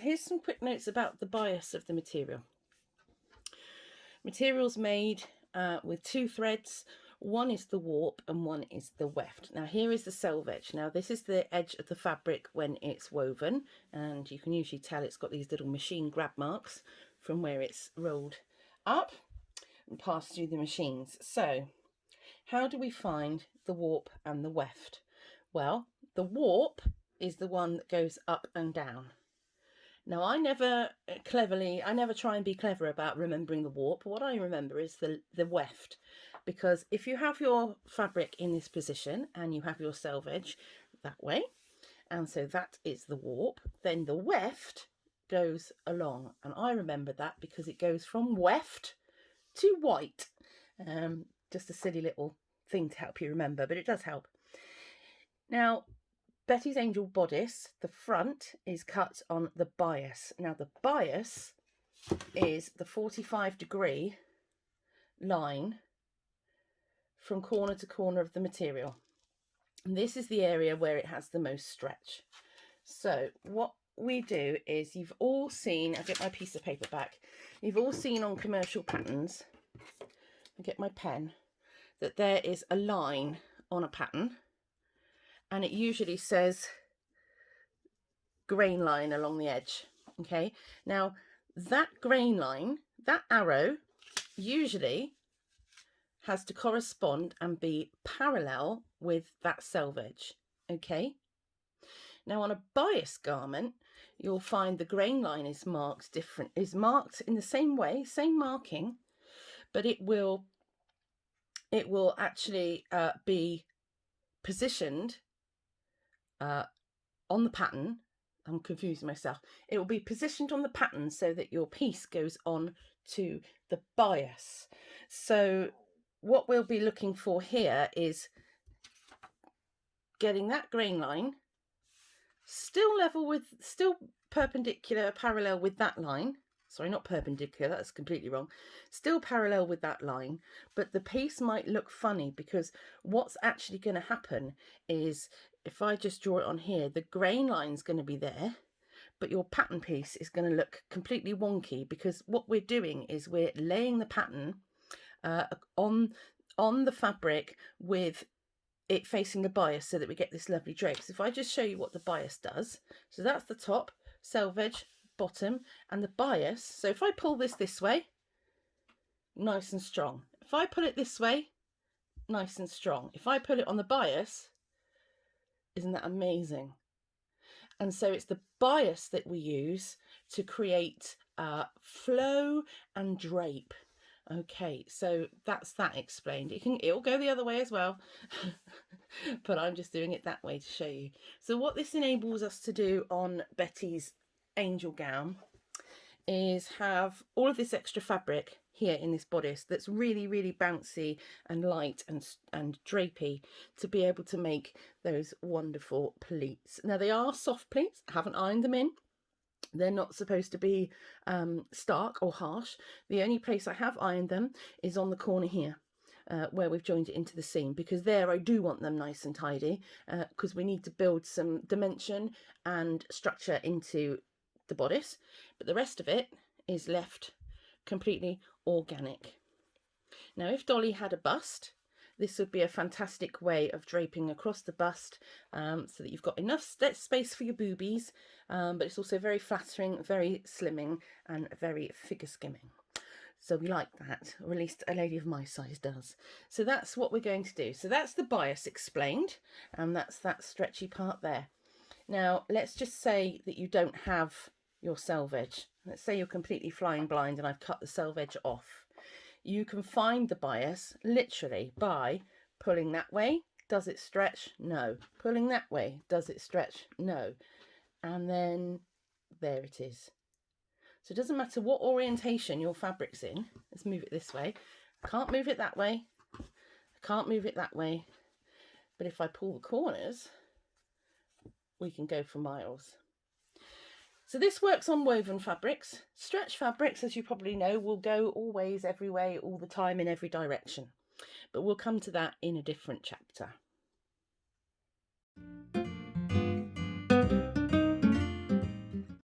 here's some quick notes about the bias of the material. Material's made with two threads. One is the warp and one is the weft. Now here is the selvage. Now this is the edge of the fabric when it's woven, and you can usually tell it's got these little machine grab marks from where it's rolled up and passed through the machines. So how do we find the warp and the weft? Well, the warp is the one that goes up and down. Now I never try and be clever about remembering the warp. What I remember is the weft, because if you have your fabric in this position and you have your selvage that way, and so that is the warp, then the weft goes along, and I remember that because it goes from weft to white. Just a silly little thing to help you remember, but it does help. Now Betty's Angel bodice, the front is cut on the bias. Now the bias is the 45-degree line from corner to corner of the material. And this is the area where it has the most stretch. So what we do is, you've all seen, I'll get my piece of paper back, you've all seen on commercial patterns, I'll get my pen, that there is a line on a pattern, and it usually says grain line along the edge. Okay, now that grain line, that arrow, usually has to correspond and be parallel with that selvage. Okay, now on a bias garment, you'll find the grain line is marked in the same way, same marking, but it will actually be positioned on the pattern. I'm confusing myself. It will be positioned on the pattern so that your piece goes on to the bias. So what we'll be looking for here is getting that grain line still perpendicular, parallel with that line. Sorry, not perpendicular, that's completely wrong. Still parallel with that line, but the piece might look funny, because what's actually going to happen is, if I just draw it on here, the grain line's going to be there, but your pattern piece is going to look completely wonky, because what we're doing is we're laying the pattern on the fabric with it facing the bias, so that we get this lovely drape. So if I just show you what the bias does, so that's the top, selvage, bottom, and the bias. So if I pull this way, nice and strong. If I pull it this way, nice and strong. If I pull it on the bias, isn't that amazing? And so it's the bias that we use to create flow and drape. Okay, so that's that explained. It'll go the other way as well, but I'm just doing it that way to show you. So what this enables us to do on Betty's Angel gown is have all of this extra fabric here in this bodice that's really, really bouncy and light and drapey, to be able to make those wonderful pleats. Now they are soft pleats, I haven't ironed them in. They're not supposed to be stark or harsh. The only place I have ironed them is on the corner here, where we've joined it into the seam, because there I do want them nice and tidy, because we need to build some dimension and structure into the bodice, but the rest of it is left completely organic. Now if Dolly had a bust, this would be a fantastic way of draping across the bust, so that you've got enough space for your boobies, but it's also very flattering, very slimming, and very figure skimming. So we like that, or at least a lady of my size does. So that's what we're going to do. So that's the bias explained, and that's that stretchy part there. Now let's just say that you don't have your selvage. Let's say you're completely flying blind and I've cut the selvage off. You can find the bias literally by pulling that way. Does it stretch? No. Pulling that way. Does it stretch? No. And then there it is. So it doesn't matter what orientation your fabric's in. Let's move it this way. I can't move it that way. I can't move it that way. But if I pull the corners, we can go for miles. So this works on woven fabrics. Stretch fabrics, as you probably know, will go always, every way, all the time, in every direction. But we'll come to that in a different chapter.